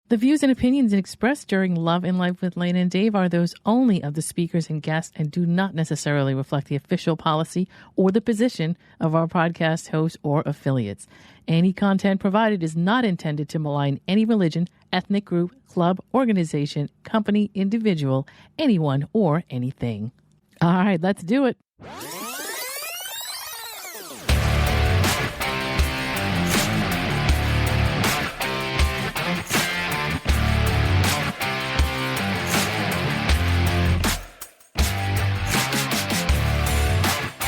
The views and opinions expressed during Love and Life with Lana and Dave are those only of the speakers and guests and do not necessarily reflect the official policy or the position of our podcast hosts or affiliates. Any content provided is not intended to malign any religion, ethnic group, club, organization, company, individual, anyone, or anything. All right, let's do it.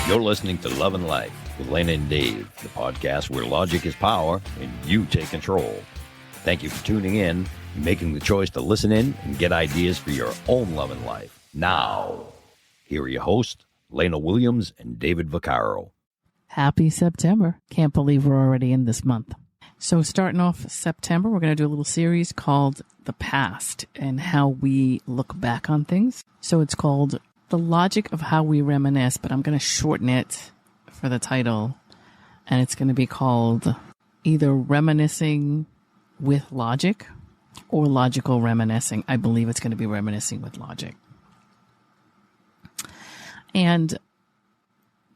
You're listening to Love and Life with Lana and Dave, the podcast where logic is power and you take control. Thank you for tuning in and making the choice to listen in and get ideas for your own love and life. Now, here are your hosts, Lana Williams and David Vaccaro. Happy September. Can't believe we're already in this month. So starting off September, we're going to do a little series called The Past and how we look back on things. So it's called The Logic of How We Reminisce, but I'm going to shorten it for the title, and it's going to be called either Reminiscing with Logic or Logical Reminiscing. I believe it's going to be Reminiscing with Logic. And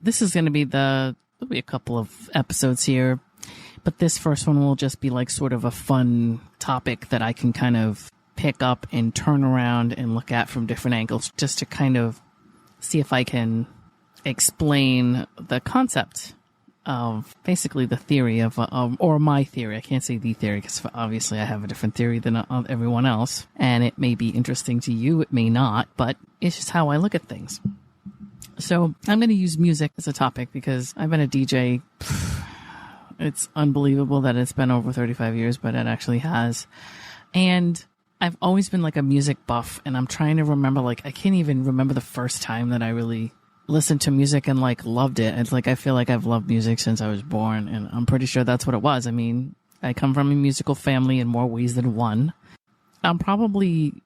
this is going to be there'll be a couple of episodes here, but this first one will just be like sort of a fun topic that I can kind of pick up and turn around and look at from different angles just to kind of see if I can explain the concept of basically the theory of or my theory. I can't say the theory because obviously I have a different theory than everyone else, and it may be interesting to you, it may not, but it's just how I look at things. So I'm going to use music as a topic because I've been a DJ. It's unbelievable that it's been over 35 years, but it actually has. And I've always been like a music buff, and I'm trying to remember, like, I can't even remember the first time that I really listened to music and like loved it. It's like I feel like I've loved music since I was born, and I'm pretty sure that's what it was. I mean, I come from a musical family in more ways than one. I'm probably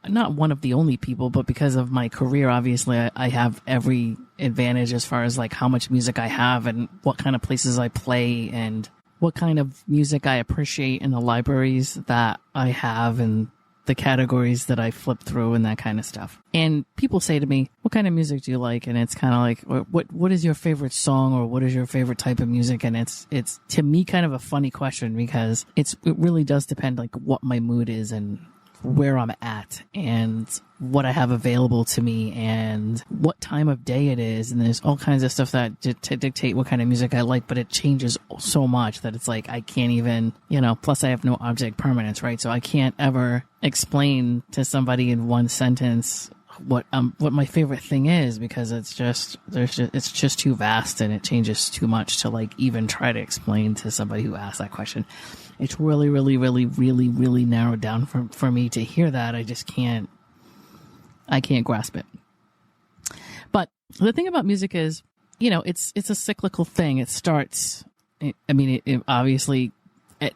not one of the only people, but because of my career, obviously, I have every advantage as far as like how much music I have and what kind of places I play and what kind of music I appreciate in the libraries that I have and the categories that I flip through and that kind of stuff. And people say to me, what kind of music do you like? And it's kind of like, what is your favorite song, or what is your favorite type of music? And it's to me kind of a funny question because it really does depend like what my mood is and where I'm at and what I have available to me and what time of day it is. And there's all kinds of stuff that to dictate what kind of music I like, but it changes so much that it's like I can't even, plus I have no object permanence, right? So I can't ever explain to somebody in one sentence what my favorite thing is, because it's just too vast and it changes too much to like even try to explain to somebody who asks that question. It's really, really, really, really, really narrowed down for me to hear that. I can't grasp it. But the thing about music is, it's a cyclical thing. It starts, it obviously at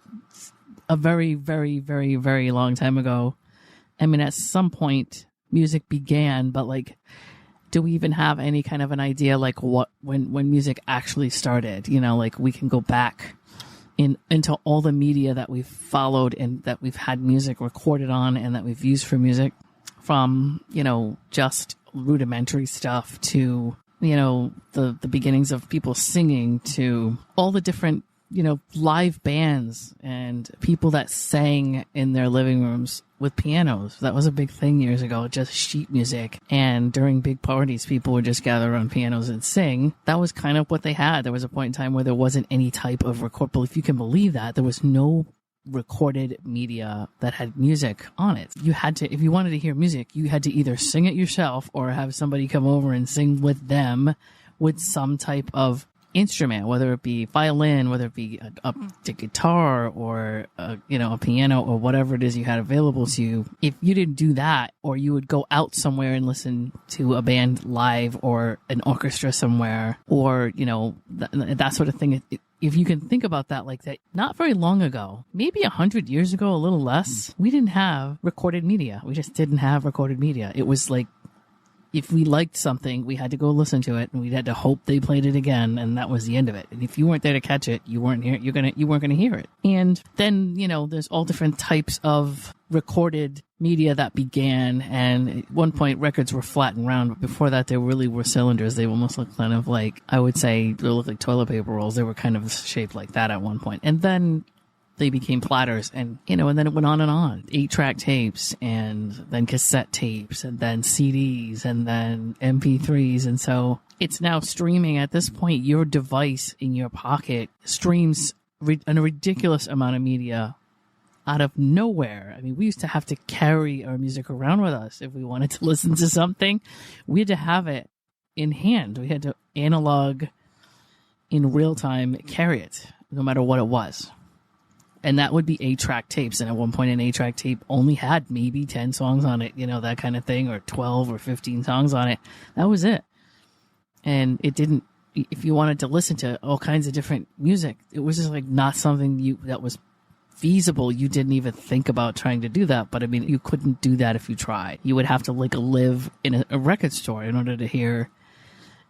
a very, very, very, very long time ago. I mean, at some point music began, but like, do we even have any kind of an idea like when music actually started? Like we can go back into all the media that we've followed and that we've had music recorded on and that we've used for music, from, just rudimentary stuff to, the beginnings of people singing to all the different, live bands and people that sang in their living rooms with pianos. That was a big thing years ago, just sheet music. And during big parties, people would just gather around pianos and sing. That was kind of what they had. There was a point in time where there wasn't any type of record. But if you can believe that, there was no recorded media that had music on it. You had to, if you wanted to hear music, you had to either sing it yourself or have somebody come over and sing with them with some type of instrument, whether it be violin, whether it be a guitar or a piano or whatever it is you had available to you. If you didn't do that, or you would go out somewhere and listen to a band live or an orchestra somewhere, or that sort of thing. If you can think about that like that, not very long ago, maybe 100 years ago, a little less, we didn't have recorded media. We just didn't have recorded media. It was like if we liked something, we had to go listen to it, and we had to hope they played it again, and that was the end of it. And if you weren't there to catch it, you weren't here. You weren't gonna hear it. And then there's all different types of recorded media that began, and at one point records were flat and round, but before that they really were cylinders. They almost looked kind of like, I would say, they looked like toilet paper rolls. They were kind of shaped like that at one point, and then they became platters, and and then it went on and on. 8-track tapes, and then cassette tapes, and then CDs, and then MP3s, and so it's now streaming. At this point, your device in your pocket streams a ridiculous amount of media out of nowhere. I mean, we used to have to carry our music around with us if we wanted to listen to something. We had to have it in hand. We had to analog in real time carry it, no matter what it was. And that would be 8-track tapes. And at one point, an 8-track tape only had maybe 10 songs on it, that kind of thing, or 12 or 15 songs on it. That was it. And it didn't, if you wanted to listen to all kinds of different music, it was just like not something that was feasible. You didn't even think about trying to do that. But I mean, you couldn't do that if you tried. You would have to live in a record store in order to hear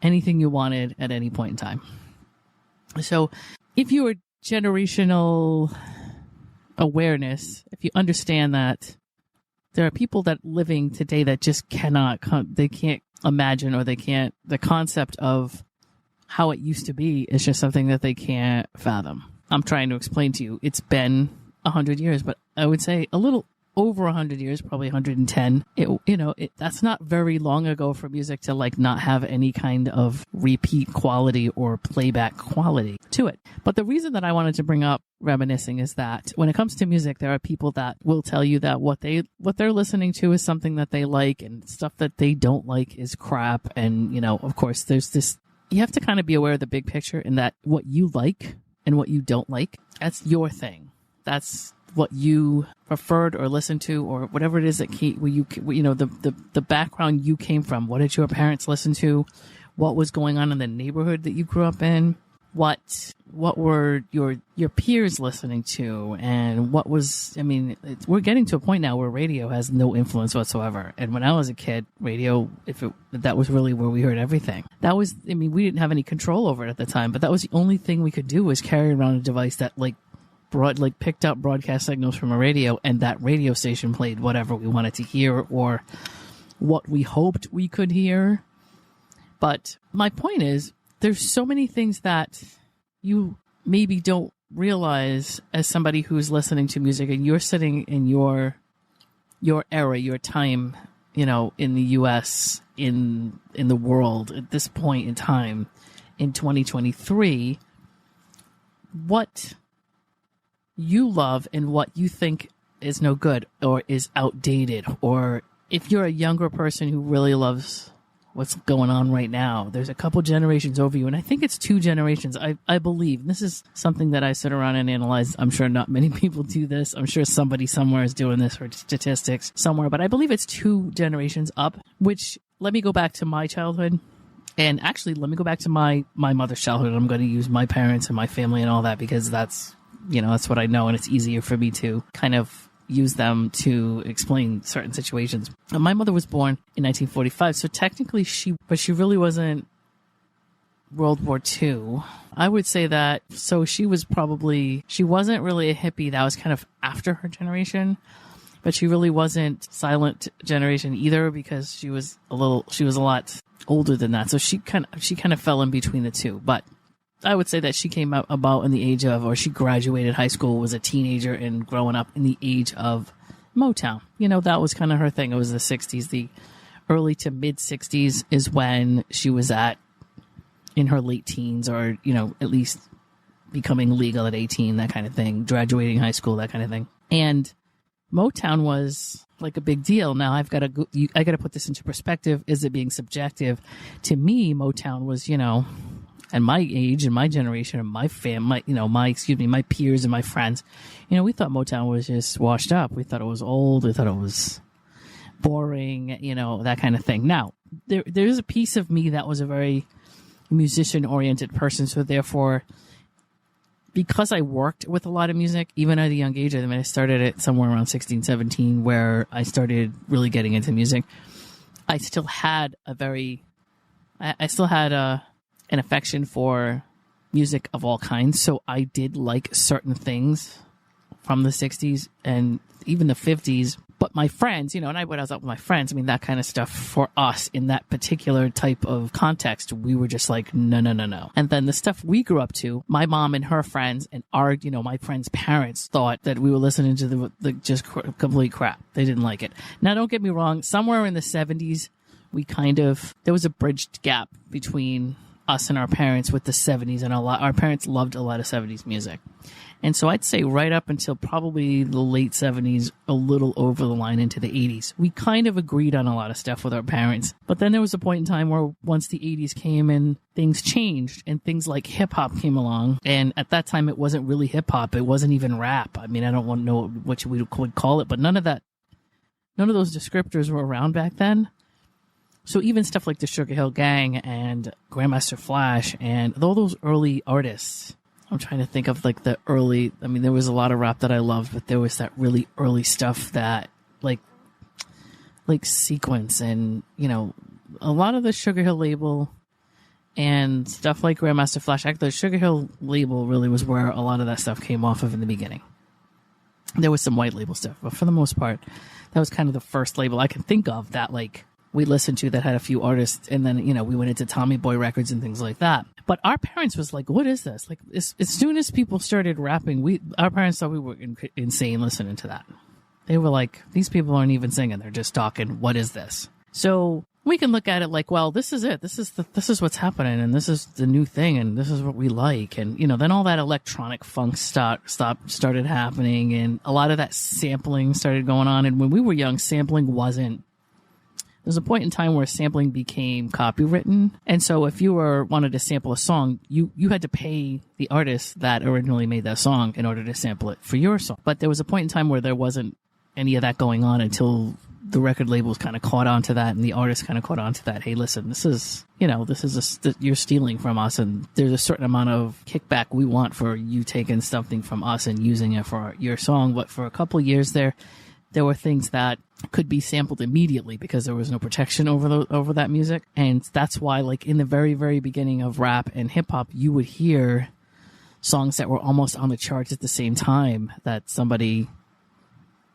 anything you wanted at any point in time. So if you were generational awareness, if you understand that there are people that living today that just they can't imagine, or the concept of how it used to be is just something that they can't fathom. I'm trying to explain to you, it's been 100 years, but I would say a little over 100 years, probably 110. That's not very long ago for music to not have any kind of repeat quality or playback quality to it. But the reason that I wanted to bring up Reminiscing is that when it comes to music, there are people that will tell you that what they're listening to is something that they like, and stuff that they don't like is crap. And, of course, there's this, you have to kind of be aware of the big picture, in that what you like and what you don't like, that's your thing. That's what you preferred or listened to, or whatever it is that the background you came from. What did your parents listen to? What was going on in the neighborhood that you grew up in? What were your peers listening to? And what was, we're getting to a point now where radio has no influence whatsoever. And when I was a kid, radio, that was really where we heard everything. That was, we didn't have any control over it at the time, but that was the only thing we could do, was carry around a device that picked up broadcast signals from a radio, and that radio station played whatever we wanted to hear, or what we hoped we could hear. But my point is, there's so many things that you maybe don't realize as somebody who's listening to music, and you're sitting in your era, your time, in the US, in the world at this point in time, in 2023, what you love and what you think is no good or is outdated. Or if you're a younger person who really loves what's going on right now, there's a couple generations over you, and I think it's 2 generations. I believe this is something that I sit around and analyze. I'm sure not many people do this. I'm sure somebody somewhere is doing this for statistics somewhere, but I believe it's 2 generations up. Which, let me go back to my childhood, and actually let me go back to my mother's childhood. I'm going to use my parents and my family and all that, because that's what I know, and it's easier for me to kind of use them to explain certain situations. My mother was born in 1945, so technically she really wasn't World War II. I would say that, so she wasn't really a hippie. That was kind of after her generation, but she really wasn't silent generation either, because she was a lot older than that. So she kind of fell in between the two. But I would say that she came out about in the age of, or she graduated high school, was a teenager, and growing up in the age of Motown. That was kind of her thing. It was the 60s, the early to mid 60s is when she was in her late teens, or, at least becoming legal at 18, that kind of thing, graduating high school, that kind of thing. And Motown was like a big deal. Now I got to put this into perspective. Is it being subjective? To me, Motown was, and my age and my generation and my family, my peers and my friends, we thought Motown was just washed up. We thought it was old. We thought it was boring, that kind of thing. Now, there's a piece of me that was a very musician-oriented person. So therefore, because I worked with a lot of music, even at a young age, I started at somewhere around 16, 17, where I started really getting into music. I still had I still had an affection for music of all kinds. So I did like certain things from the 60s and even the 50s. But my friends, and when I was out with my friends, that kind of stuff for us in that particular type of context, we were just like, no, no, no, no. And then the stuff we grew up to, my mom and her friends and my friends' parents thought that we were listening to the just complete crap. They didn't like it. Now, don't get me wrong. Somewhere in the 70s, there was a bridged gap between us and our parents with the 70s, and our parents loved a lot of 70s music. And so I'd say right up until probably the late 70s, a little over the line into the 80s, we kind of agreed on a lot of stuff with our parents. But then there was a point in time where once the 80s came and things changed and things like hip hop came along. And at that time, it wasn't really hip hop. It wasn't even rap. I don't want to know what we would call it, but none of those descriptors were around back then. So even stuff like the Sugar Hill Gang and Grandmaster Flash and all those early artists, I'm trying to think of like the early, there was a lot of rap that I loved, but there was that really early stuff that like Sequence and, a lot of the Sugar Hill label and stuff like Grandmaster Flash. Actually, the Sugar Hill label really was where a lot of that stuff came off of in the beginning. There was some white label stuff, but for the most part, that was kind of the first label I can think of that we listened to that had a few artists, and then, we went into Tommy Boy Records and things like that. But our parents was like, what is this? Like, as soon as people started rapping, our parents thought we were insane listening to that. They were like, these people aren't even singing. They're just talking. What is this? So we can look at it like, well, this is it. This is what's happening, and this is the new thing, and this is what we like. And, then all that electronic funk started happening, and a lot of that sampling started going on. And when we were young, sampling wasn't. There's a point in time where sampling became copywritten. And so if you wanted to sample a song, you had to pay the artist that originally made that song in order to sample it for your song. But there was a point in time where there wasn't any of that going on until the record labels kind of caught on to that and the artists kind of caught on to that. Hey, listen, you're stealing from us, and there's a certain amount of kickback we want for you taking something from us and using it for your song. But for a couple of years there were things that could be sampled immediately because there was no protection over that music. And that's why, like, in the very, very beginning of rap and hip hop, you would hear songs that were almost on the charts at the same time that somebody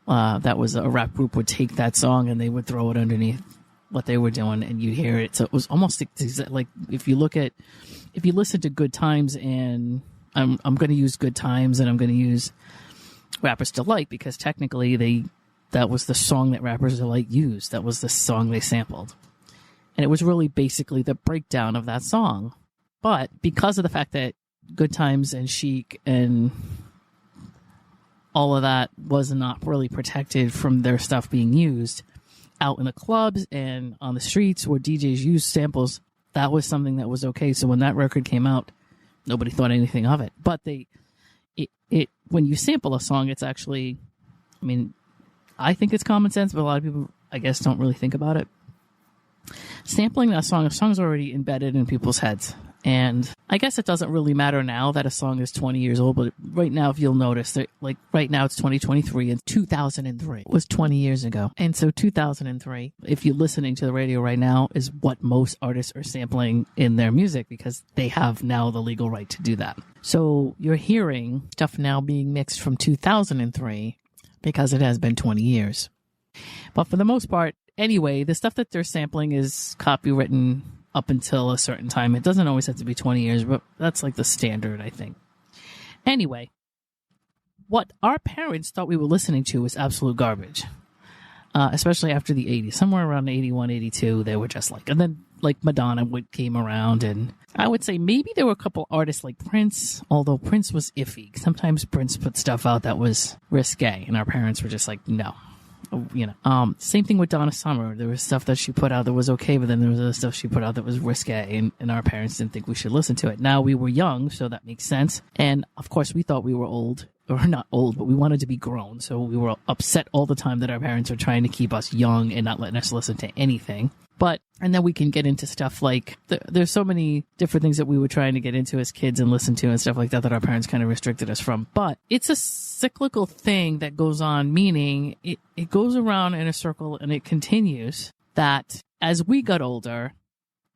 that was a rap group would take that song and they would throw it underneath what they were doing, and you'd hear it. So it was almost like if you listen to Good Times, and I'm going to use Good Times and I'm going to use Rapper's Delight because technically that was the song that Rapper's Delight used. That was the song they sampled. And it was really basically the breakdown of that song. But because of the fact that Good Times and Chic and all of that was not really protected from their stuff being used out in the clubs and on the streets where DJs used samples, that was something that was okay. So when that record came out, nobody thought anything of it. But when you sample a song, it's actually, I think it's common sense, but a lot of people, I guess, don't really think about it. Sampling a song's already embedded in people's heads. And I guess it doesn't really matter now that a song is 20 years old, but right now, if you'll notice, that like right now it's 2023 and 2003 was 20 years ago. And so 2003, if you're listening to the radio right now, is what most artists are sampling in their music because they have now the legal right to do that. So you're hearing stuff now being mixed from 2003 because it has been 20 years. But for the most part, anyway, the stuff that they're sampling is copywritten up until a certain time. It doesn't always have to be 20 years, but that's like the standard, I think. Anyway, what our parents thought we were listening to was absolute garbage, especially after the 80s. Somewhere around 81, 82, they were just like, and then like Madonna came around, and I would say maybe there were a couple artists like Prince, although Prince was iffy. Sometimes Prince put stuff out that was risque, and our parents were just like, no. Same thing with Donna Summer. There was stuff that she put out that was okay, but then there was other stuff she put out that was risque, and our parents didn't think we should listen to it. Now, we were young, so that makes sense. And, of course, we thought we were old, or not old, but we wanted to be grown. So we were upset all the time that our parents were trying to keep us young and not letting us listen to anything. And then we can get into stuff like, there's so many different things that we were trying to get into as kids and listen to and stuff like that our parents kind of restricted us from. But it's a cyclical thing that goes on, meaning it goes around in a circle and it continues, that as we got older,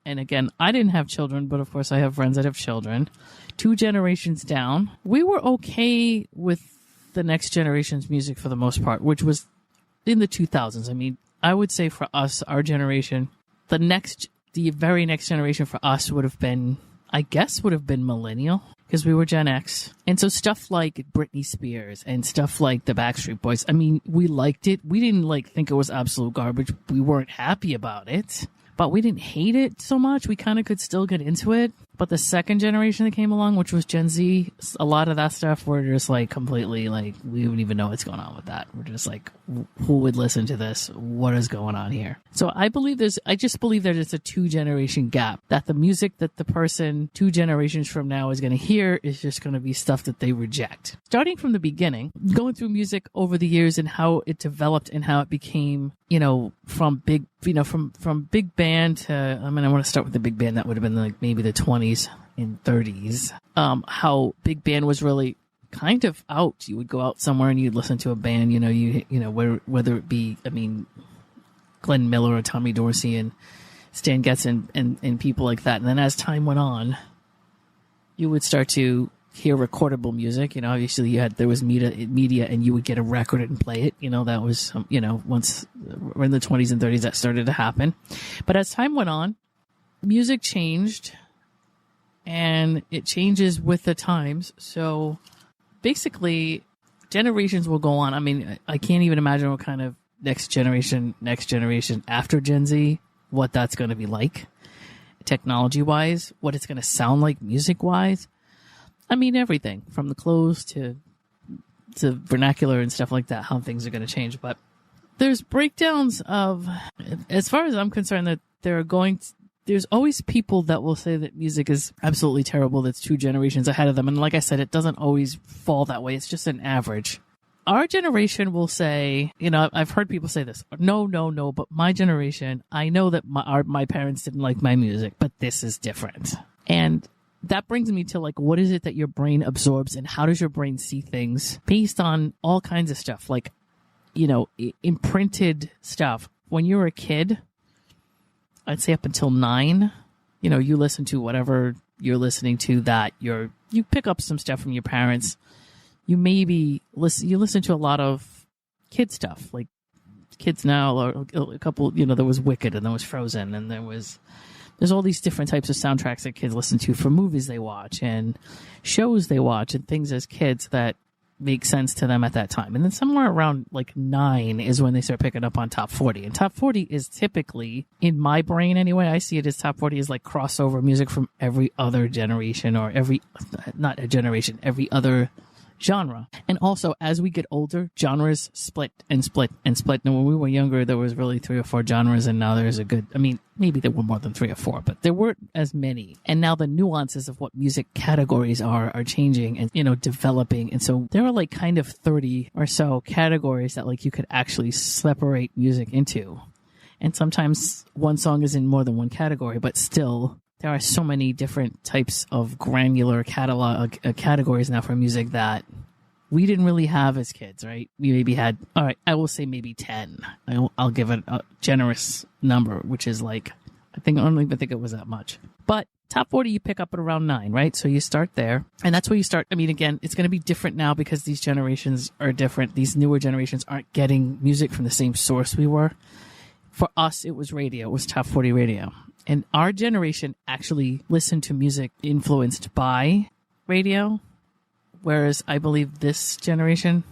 and again, I didn't have children, but of course I have friends that have children, 2 generations down, we were okay with the next generation's music for the most part, which was in the 2000s. I mean, I would say for us, our generation, the very next generation for us would have been millennial, because we were Gen X. And so stuff like Britney Spears and stuff like the Backstreet Boys, I mean, we liked it. We didn't think it was absolute garbage. We weren't happy about it, but we didn't hate it so much. We kind of could still get into it. But the second generation that came along, which was Gen Z, a lot of that stuff, we're just completely we don't even know what's going on with that. We're just who would listen to this? What is going on here? So I just believe that it's a 2-generation gap, that the music that the person 2 generations from now is going to hear is just going to be stuff that they reject. Starting from the beginning, going through music over the years and how it developed and how it became, from big band to, I want to start with the big band. That would have been maybe the 20s and 30s. How big band was really kind of out. You would go out somewhere and you'd listen to a band, whether it be, Glenn Miller or Tommy Dorsey and Stan Getz and people like that. And then as time went on, you would start to hear recordable music. Obviously there was media and you would get a record and play it. That was, once in the 20s and 30s that started to happen. But as time went on, music changed, and it changes with the times. So basically, generations will go on. I can't even imagine what kind of next generation after Gen Z, what that's going to be like, technology-wise, what it's going to sound like music-wise. Everything from the clothes to vernacular and stuff like that, how things are going to change. But there's breakdowns of, as far as I'm concerned, that there's always people that will say that music is absolutely terrible, that's 2 generations ahead of them. And like I said, it doesn't always fall that way. It's just an average. Our generation will say, I've heard people say this, no, but my generation, I know that my parents didn't like my music, but this is different. And that brings me to what is it that your brain absorbs, and how does your brain see things based on all kinds of stuff, imprinted stuff. When you're a kid, I'd say up until 9, you listen to whatever you're listening to, that you pick up some stuff from your parents. You listen to a lot of kid stuff, like kids now, or a couple, there was Wicked and there was Frozen, and there's all these different types of soundtracks that kids listen to for movies they watch and shows they watch and things as kids that make sense to them at that time. And then somewhere around 9 is when they start picking up on top 40. And top 40 is typically, in my brain anyway, I see it as top 40 is crossover music from every other generation, or every other genre. And also, as we get older, genres split and split and split. And when we were younger, there was really 3 or 4 genres, and now there's maybe there were more than 3 or 4, but there weren't as many. And now the nuances of what music categories are changing and, developing. And so there are kind of 30 or so categories that you could actually separate music into. And sometimes one song is in more than one category, but still, there are so many different types of granular categories now for music that we didn't really have as kids, right? We maybe had, all right, I will say maybe 10. I'll give it a generous number, which is I don't even think it was that much. But top 40, you pick up at around 9, right? So you start there, and that's where you start. Again, it's going to be different now because these generations are different. These newer generations aren't getting music from the same source we were. For us, it was radio. It was top 40 radio. And our generation actually listened to music influenced by radio, whereas I believe this generation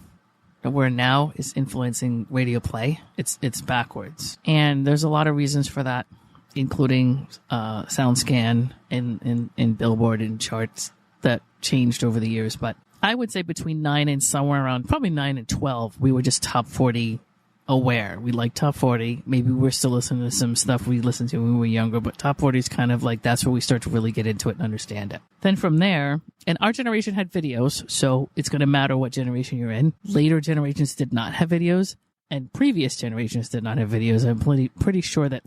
that we're now is influencing radio play. It's backwards. And there's a lot of reasons for that, including SoundScan and Billboard and charts that changed over the years. But I would say between 9 and somewhere around probably 9 and 12, we were just top 40 aware. We like top 40. Maybe we're still listening to some stuff we listened to when we were younger, but top 40 is kind of that's where we start to really get into it and understand it. Then from there, and our generation had videos, so it's going to matter what generation you're in. Later generations did not have videos, and previous generations did not have videos. I'm pretty sure that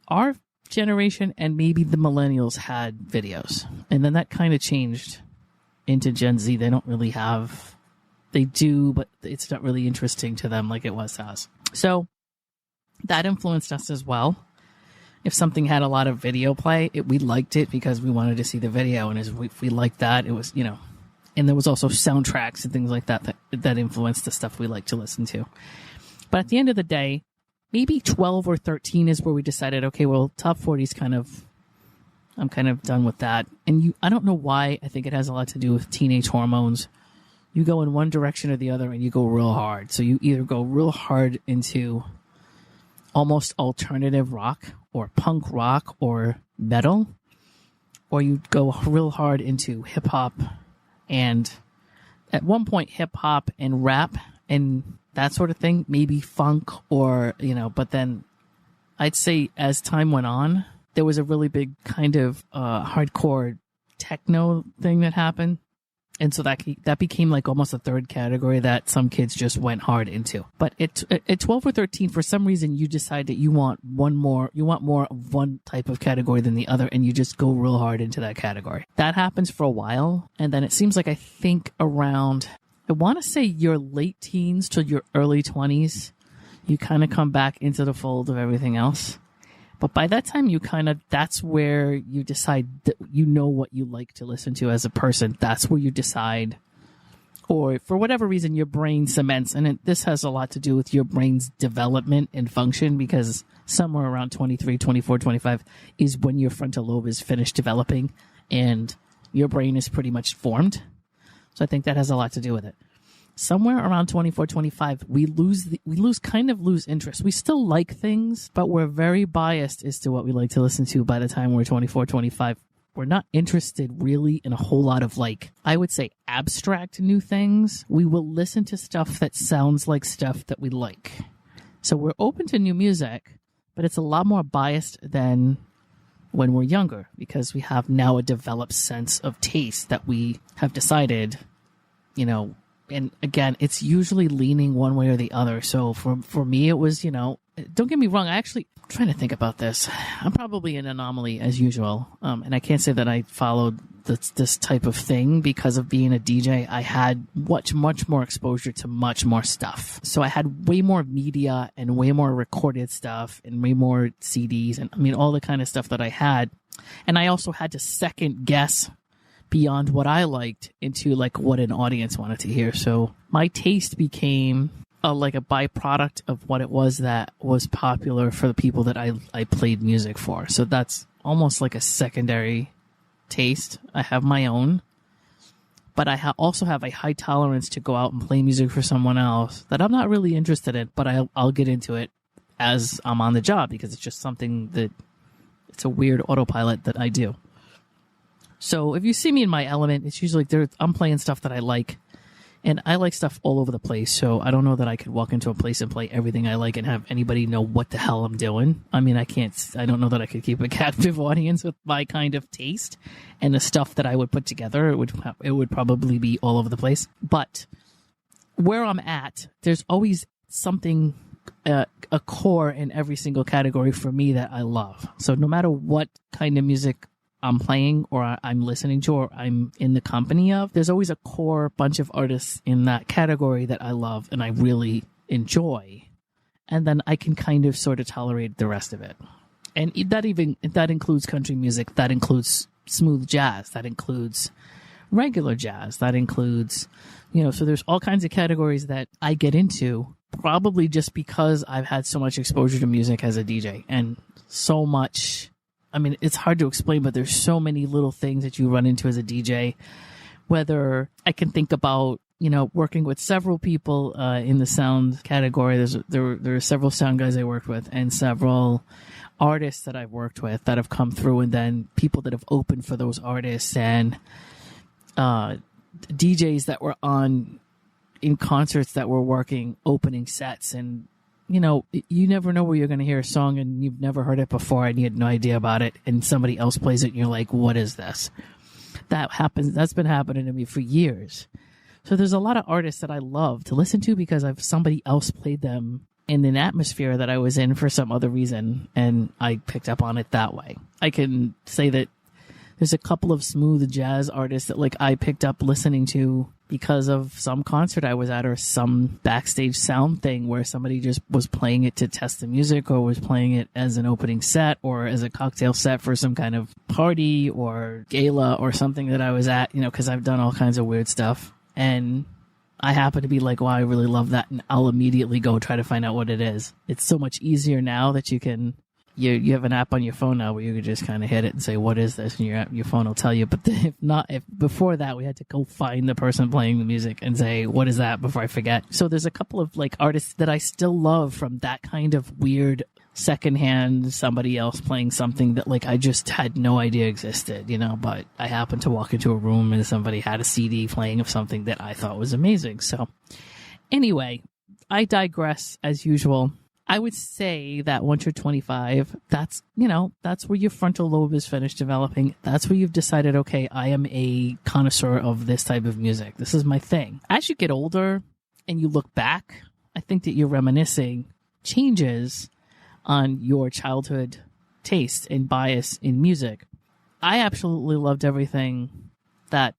our generation and maybe the millennials had videos. And then that kind of changed into Gen Z. They don't really have, they do, but it's not really interesting to them like it was to us. So that influenced us as well. If something had a lot of video play, we liked it because we wanted to see the video, and if we liked that, it was, and there was also soundtracks and things like that influenced the stuff we like to listen to. But at the end of the day, maybe 12 or 13 is where we decided, okay, well, top 40 is I'm kind of done with that. And I don't know why. I think it has a lot to do with teenage hormones. You go in one direction or the other, and you go real hard. So you either go real hard into almost alternative rock or punk rock or metal, or you go real hard into hip hop, and at one point hip hop and rap and that sort of thing, maybe funk, or but then I'd say as time went on, there was a really big kind of hardcore techno thing that happened. And so that became like almost a third category that some kids just went hard into. But at 12 or 13, for some reason, you decide that you want more of one type of category than the other, and you just go real hard into that category. That happens for a while, and then it seems like I think around, I want to say your late teens to your early 20s, you kind of come back into the fold of everything else. But by that time, that's where you decide that what you like to listen to as a person. That's where you decide, or for whatever reason, your brain cements. And this has a lot to do with your brain's development and function, because somewhere around 23, 24, 25 is when your frontal lobe is finished developing and your brain is pretty much formed. So I think that has a lot to do with it. Somewhere around 24, 25, we lose interest. We still like things, but we're very biased as to what we like to listen to by the time we're 24, 25. We're not interested really in a whole lot of, I would say, abstract new things. We will listen to stuff that sounds like stuff that we like. So we're open to new music, but it's a lot more biased than when we're younger, because we have now a developed sense of taste that we have decided, and again, it's usually leaning one way or the other. So for me, it was, don't get me wrong. I'm trying to think about this. I'm probably an anomaly as usual. And I can't say that I followed this type of thing because of being a DJ. I had much more exposure to much more stuff. So I had way more media and way more recorded stuff and way more CDs and all the kind of stuff that I had. And I also had to second guess beyond what I liked into what an audience wanted to hear. So my taste became a byproduct of what it was that was popular for the people that I played music for. So that's almost like a secondary taste. I have my own, but I also have a high tolerance to go out and play music for someone else that I'm not really interested in, but I'll get into it as I'm on the job, because it's just something that it's a weird autopilot that I do. So if you see me in my element, it's usually I'm playing stuff that I like, and I like stuff all over the place. So I don't know that I could walk into a place and play everything I like and have anybody know what the hell I'm doing. I mean, I don't know that I could keep a captive audience with my kind of taste and the stuff that I would put together. It would probably be all over the place. But where I'm at, there's always something, a core in every single category for me that I love. So no matter what kind of music I'm playing or I'm listening to or I'm in the company of, there's always a core bunch of artists in that category that I love and I really enjoy. And then I can kind of sort of tolerate the rest of it. And that includes country music, that includes smooth jazz, that includes regular jazz, that includes, so there's all kinds of categories that I get into, probably just because I've had so much exposure to music as a DJ and so much. I mean, it's hard to explain, but there's so many little things that you run into as a DJ. Whether I can think about, working with several people in the sound category. There are several sound guys I worked with and several artists that I've worked with that have come through, and then people that have opened for those artists, and DJs that were in concerts that were working opening sets. And you never know where you're going to hear a song and you've never heard it before and you had no idea about it, and somebody else plays it and you're like, what is this? That happens. That's been happening to me for years. So there's a lot of artists that I love to listen to because somebody else played them in an atmosphere that I was in for some other reason, and I picked up on it that way. I can say that there's a couple of smooth jazz artists that I picked up listening to because of some concert I was at or some backstage sound thing where somebody just was playing it to test the music or was playing it as an opening set or as a cocktail set for some kind of party or gala or something that I was at, because I've done all kinds of weird stuff. And I happen to be like, wow, I really love that. And I'll immediately go try to find out what it is. It's so much easier now that you have an app on your phone now where you can just kind of hit it and say, what is this? And your phone will tell you. But if before that, we had to go find the person playing the music and say, what is that, before I forget. So there's a couple of like artists that I still love from that kind of weird secondhand, somebody else playing something that like I just had no idea existed, but I happened to walk into a room and somebody had a CD playing of something that I thought was amazing. So anyway, I digress as usual. I would say that once you're 25, that's where your frontal lobe is finished developing. That's where you've decided, okay, I am a connoisseur of this type of music. This is my thing. As you get older and you look back, I think that your reminiscing changes on your childhood taste and bias in music. I absolutely loved everything that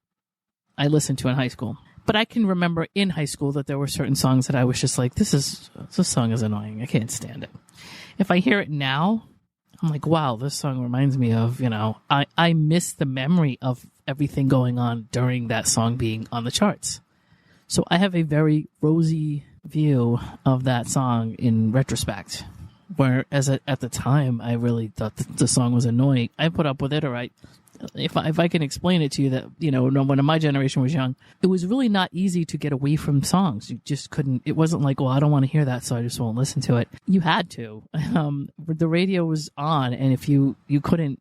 I listened to in high school. But I can remember in high school that there were certain songs that I was just like, this song is annoying. I can't stand it. If I hear it now, I'm like, wow, this song reminds me of, I miss the memory of everything going on during that song being on the charts. So I have a very rosy view of that song in retrospect. Whereas at the time, I really thought the song was annoying. I put up with it, all right. If I can explain it to you that, when my generation was young, it was really not easy to get away from songs. You just couldn't. It wasn't like, well, I don't want to hear that, so I just won't listen to it. You had to. The radio was on, and if you couldn't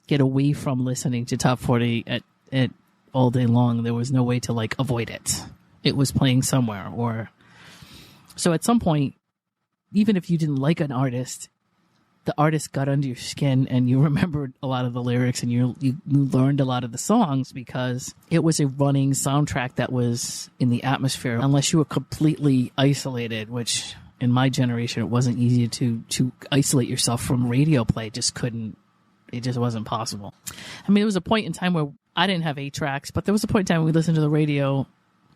get away from listening to Top 40 at all day long, there was no way to like avoid it. It was playing somewhere. So at some point, even if you didn't like an artist, the artist got under your skin and you remembered a lot of the lyrics and you learned a lot of the songs because it was a running soundtrack that was in the atmosphere. Unless you were completely isolated, which in my generation, it wasn't easy to isolate yourself from radio play. It just wasn't possible. I mean, there was a point in time where I didn't have 8 tracks, but there was a point in time when we listened to the radio.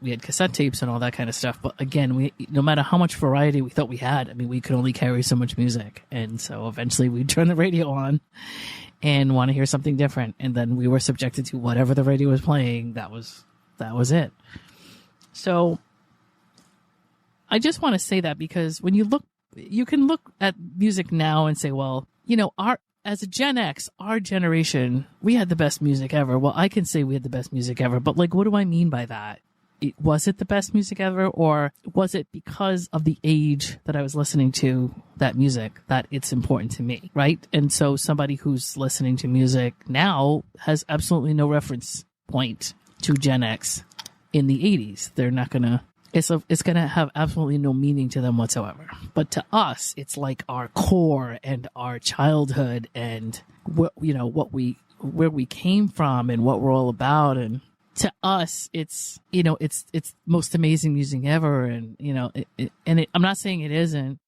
We had cassette tapes and all that kind of stuff. But again, no matter how much variety we thought we had, I mean, we could only carry so much music. And so eventually we'd turn the radio on and want to hear something different. And then we were subjected to whatever the radio was playing. That was it. So I just want to say that because when you can look at music now and say, well, as a Gen X, our generation, we had the best music ever. Well, I can say we had the best music ever, but like, what do I mean by that? Was it the best music ever, or was it because of the age that I was listening to that music that it's important to me, right? And so somebody who's listening to music now has absolutely no reference point to Gen X in the 80s. They're not gonna. It's gonna have absolutely no meaning to them whatsoever. But to us, it's like our core and our childhood and where we came from and what we're all about. And to us, it's most amazing music ever. And I'm not saying it isn't,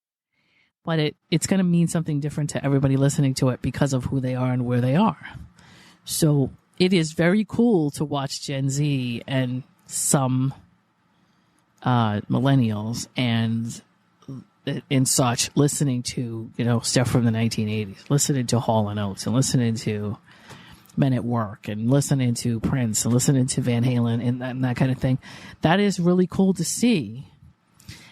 but it's going to mean something different to everybody listening to it because of who they are and where they are. So it is very cool to watch Gen Z and some millennials and such listening to stuff from the 1980s, listening to Hall & Oates and listening to Men at Work and listening to Prince and listening to Van Halen and that kind of thing. That is really cool to see.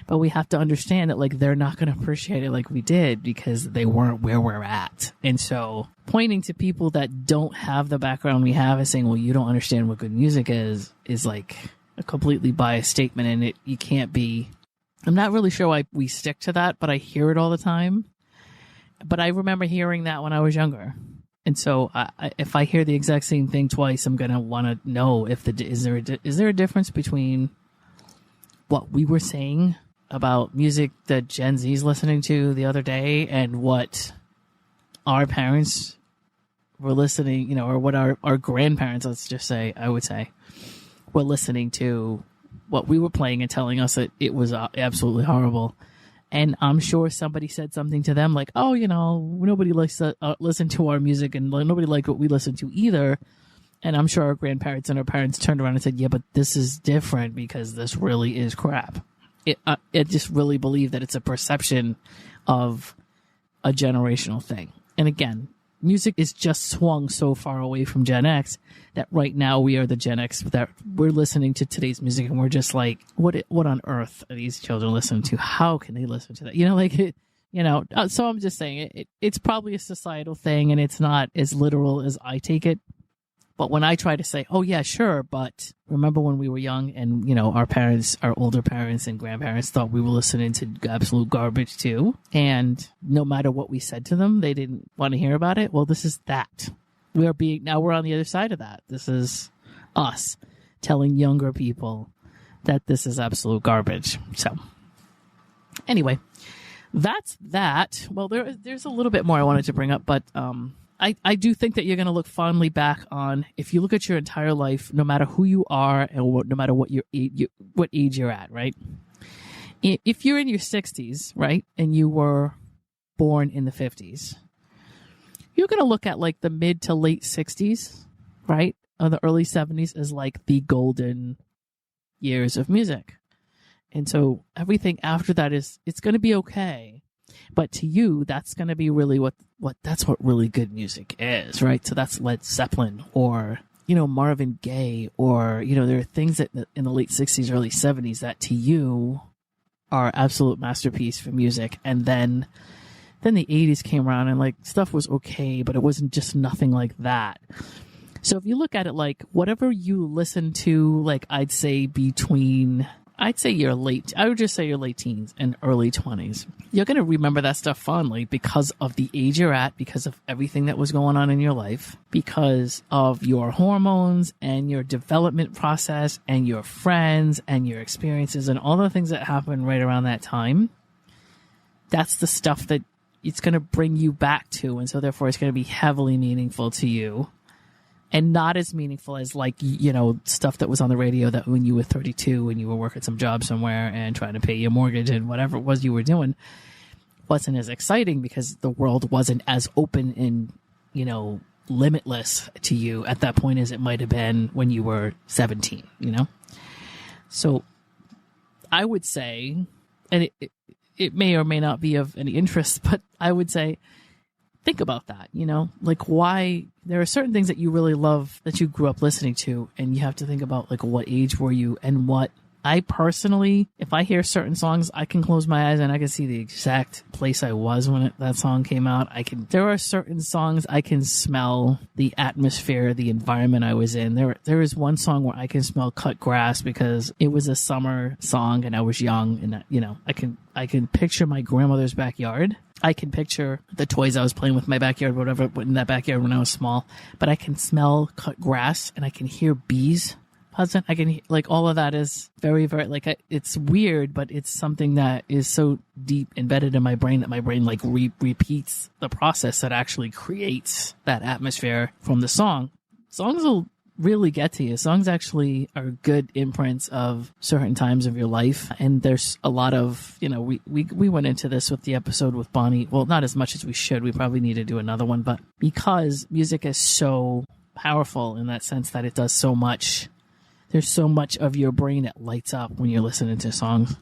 But we have to understand that like they're not going to appreciate it like we did because they weren't where we're at. And so pointing to people that don't have the background we have and saying, well, you don't understand what good music is like a completely biased statement. And you can't be. I'm not really sure why we stick to that, but I hear it all the time. But I remember hearing that when I was younger. And so if I hear the exact same thing twice, I'm going to want to know is there a difference between what we were saying about music that Gen Z is listening to the other day and what our parents were listening, or what our grandparents, let's just say, I would say, were listening to, what we were playing and telling us that it was absolutely horrible. And I'm sure somebody said something to them like, oh, nobody likes to listen to our music and nobody liked what we listen to either. And I'm sure our grandparents and our parents turned around and said, yeah, but this is different because this really is crap. It just really believe that it's a perception of a generational thing. And again, music is just swung so far away from Gen X that right now we are the Gen X that we're listening to today's music and we're just like, what on earth are these children listening to? How can they listen to that? So I'm just saying it's probably a societal thing and it's not as literal as I take it. But when I try to say, oh, yeah, sure, but remember when we were young and, our parents, our older parents and grandparents thought we were listening to absolute garbage too. And no matter what we said to them, they didn't want to hear about it. Well, this is that. Now we're on the other side of that. This is us telling younger people that this is absolute garbage. So anyway, that's that. Well, there's a little bit more I wanted to bring up, but I do think that you're going to look fondly back on, if you look at your entire life, no matter who you are and no matter what what age you're at, right? If you're in your 60s, right, and you were born in the 50s, you're going to look at like the mid to late 60s, right, or the early 70s as like the golden years of music. And so everything after that it's going to be okay. But to you, that's going to be really what really good music is, right? So that's Led Zeppelin or, Marvin Gaye or, there are things that in the late 60s, early 70s that to you are absolute masterpiece for music. And then the 80s came around and like stuff was okay, but it wasn't just nothing like that. So if you look at it like whatever you listen to, like I would just say your late teens and early 20s. You're going to remember that stuff fondly because of the age you're at, because of everything that was going on in your life, because of your hormones and your development process and your friends and your experiences and all the things that happened right around that time. That's the stuff that it's going to bring you back to. And so therefore it's going to be heavily meaningful to you. And not as meaningful as like, stuff that was on the radio that when you were 32 and you were working some job somewhere and trying to pay your mortgage and whatever it was you were doing wasn't as exciting because the world wasn't as open and, limitless to you at that point as it might have been when you were 17, So I would say, and it may or may not be of any interest, but I would say, think about that, like why there are certain things that you really love that you grew up listening to, and you have to think about like what age were you and what. I personally, if I hear certain songs, I can close my eyes and I can see the exact place I was when that song came out. There are certain songs I can smell the atmosphere, the environment I was in. There is one song where I can smell cut grass because it was a summer song and I was young, and I can picture my grandmother's backyard. I can picture the toys I was playing with in my backyard, whatever, in that backyard when I was small. But I can smell cut grass and I can hear bees. I can like all of that is very, very like it's weird, but it's something that is so deep embedded in my brain that my brain like repeats the process that actually creates that atmosphere from the song. Songs will really get to you. Songs actually are good imprints of certain times of your life, and there's a lot of we went into this with the episode with Bonnie. Well, not as much as we should. We probably need to do another one, but because music is so powerful in that sense that it does so much. There's so much of your brain that lights up when you're listening to songs.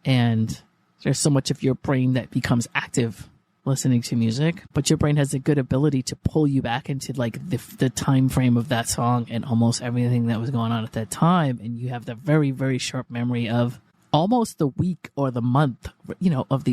And there's so much of your brain that becomes active listening to music. But your brain has a good ability to pull you back into like the time frame of that song and almost everything that was going on at that time. And you have the very, very sharp memory of almost the week or the month,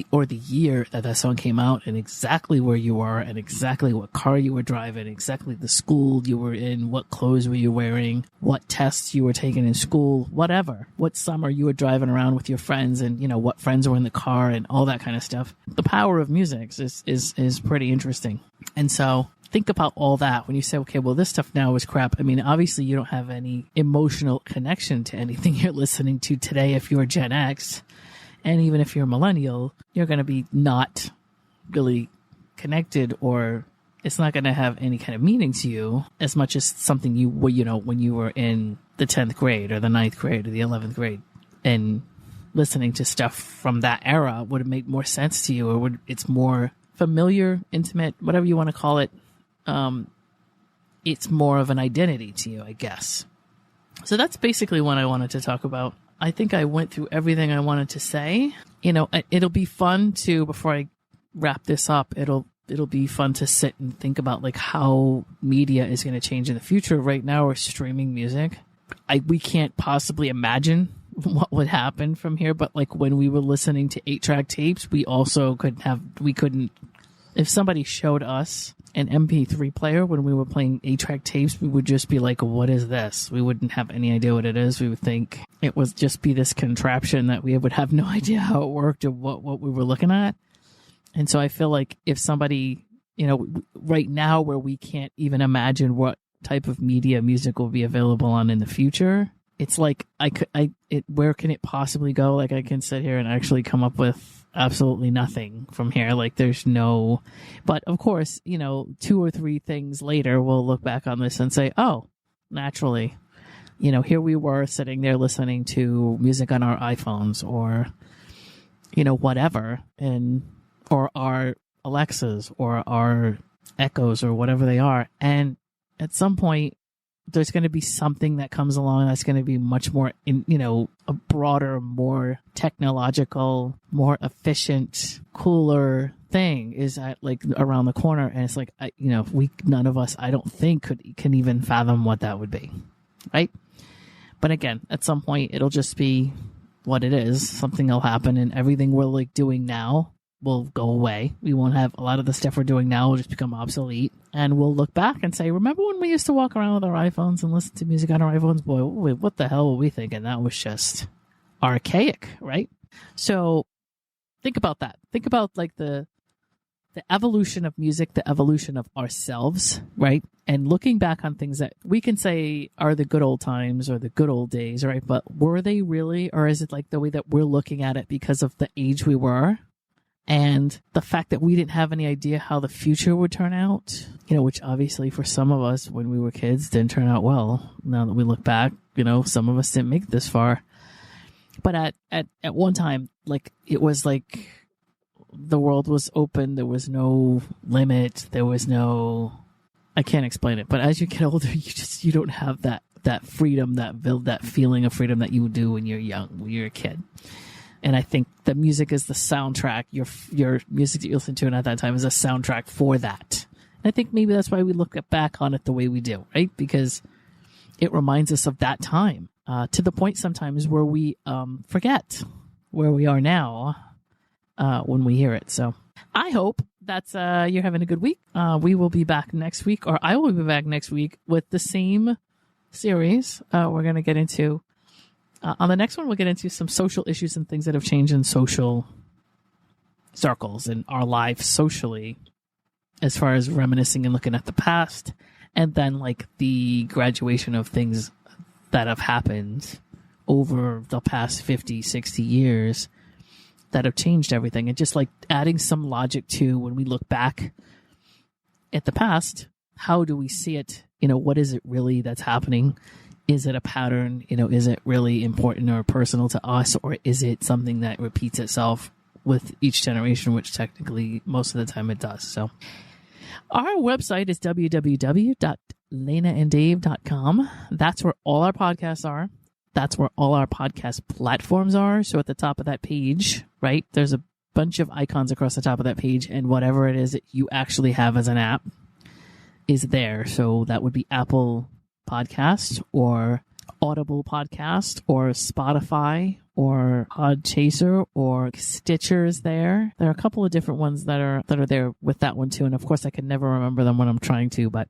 or the year that song came out, and exactly where you were, and exactly what car you were driving, exactly the school you were in, what clothes were you wearing, what tests you were taking in school, whatever, what summer you were driving around with your friends, and what friends were in the car, and all that kind of stuff. The power of music is pretty interesting. And so think about all that when you say, okay, well, this stuff now is crap. I mean, obviously you don't have any emotional connection to anything you're listening to today if you're Gen X. And even if you're a millennial, you're going to be not really connected, or it's not going to have any kind of meaning to you as much as something when you were in the 10th grade or the 9th grade or the 11th grade. And listening to stuff from that era would have made more sense to you, or it's more familiar, intimate, whatever you want to call it. it's more of an identity to you, I guess. So that's basically what I wanted to talk about. I think I went through everything I wanted to say. It'll be fun to, before I wrap this up, it'll be fun to sit and think about like how media is going to change in the future. Right now we're streaming music. We can't possibly imagine what would happen from here, but like when we were listening to 8-track tapes, we couldn't, if somebody showed us an MP3 player when we were playing 8-track tapes, we would just be like, what is this? We wouldn't have any idea what it is. We would think it would just be this contraption that we would have no idea how it worked or what we were looking at. And so I feel like if somebody, right now where we can't even imagine what type of media music will be available on in the future, it's like where can it possibly go? Like I can sit here and actually come up with absolutely nothing from here. Like there's no, but of course, 2 or 3 things later, we'll look back on this and say, oh, naturally, here we were sitting there listening to music on our iPhones or, whatever, or our Alexas or our Echoes or whatever they are. And at some point, there's going to be something that comes along that's going to be much more, a broader, more technological, more efficient, cooler thing is at like around the corner. And it's like, none of us, I don't think can even fathom what that would be. Right. But again, at some point it'll just be what it is. Something will happen and everything we're like doing now will go away. We won't have a lot of the stuff we're doing now will just become obsolete. And we'll look back and say, remember when we used to walk around with our iPhones and listen to music on our iPhones? Boy, what the hell were we thinking? That was just archaic, right? So think about that. Think about like the evolution of music, the evolution of ourselves, right? And looking back on things that we can say are the good old times or the good old days, right? But were they really, or is it like the way that we're looking at it because of the age we were? And the fact that we didn't have any idea how the future would turn out, which obviously for some of us when we were kids didn't turn out well. Now that we look back, some of us didn't make it this far. But at one time, like it was like the world was open. There was no limit. There was no, I can't explain it. But as you get older, you don't have that freedom, that feeling of freedom that you do when you're young, when you're a kid. And I think the music is the soundtrack. Your music that you listen to at that time is a soundtrack for that. And I think maybe that's why we look back on it the way we do, right? Because it reminds us of that time to the point sometimes where we forget where we are now when we hear it. So I hope that's you're having a good week. We will be back next week, or I will be back next week with the same series. We're going to get into on the next one, we'll get into some social issues and things that have changed in social circles in our lives socially, as far as reminiscing and looking at the past, and then like the graduation of things that have happened over the past 50, 60 years that have changed everything, and just like adding some logic to when we look back at the past, how do we see it? What is it really that's happening? Is it a pattern? Is it really important or personal to us? Or is it something that repeats itself with each generation, which technically most of the time it does. So our website is www.lanaanddave.com. That's where all our podcasts are. That's where all our podcast platforms are. So at the top of that page, right, there's a bunch of icons across the top of that page, and whatever it is that you actually have as an app is there. So that would be Apple Podcast or Audible Podcast or Spotify or Podchaser or Stitcher is there. There are a couple of different ones that are there with that one too. And of course I can never remember them when I'm trying to, but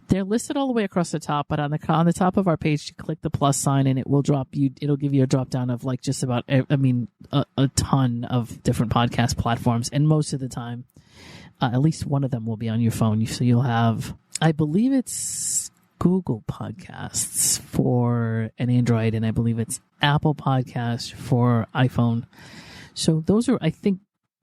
they're listed all the way across the top. But on the top of our page, you click the plus sign and it'll give you a drop down of like just about, a ton of different podcast platforms. And most of the time, at least one of them will be on your phone. So you'll have, I believe it's Google Podcasts for an Android, and I believe it's Apple Podcasts for iPhone. So those are, I think,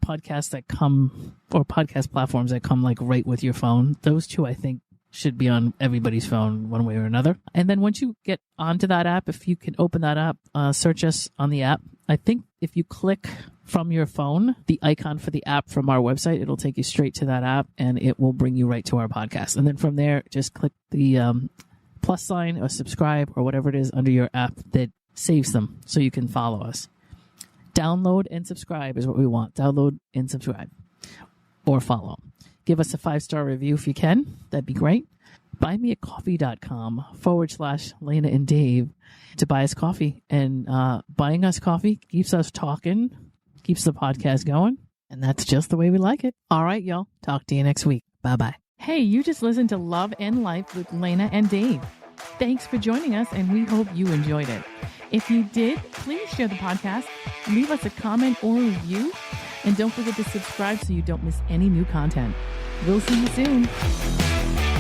podcasts that come, or podcast platforms that come like right with your phone. Those two, I think, should be on everybody's phone one way or another. And then once you get onto that app, if you can open that up, search us on the app. I think if you click from your phone, the icon for the app from our website, it'll take you straight to that app and it will bring you right to our podcast. And then from there, just click the plus sign or subscribe or whatever it is under your app that saves them so you can follow us. Download and subscribe is what we want. Download and subscribe or follow. Give us a 5-star review if you can. That'd be great. buymeacoffee.com/Lana and Dave to buy us coffee. And buying us coffee keeps us talking, keeps the podcast going. And that's just the way we like it. All right, y'all. Talk to you next week. Bye-bye. Hey, you just listened to Love and Life with Lana and Dave. Thanks for joining us, and we hope you enjoyed it. If you did, please share the podcast, leave us a comment or review, and don't forget to subscribe so you don't miss any new content. We'll see you soon.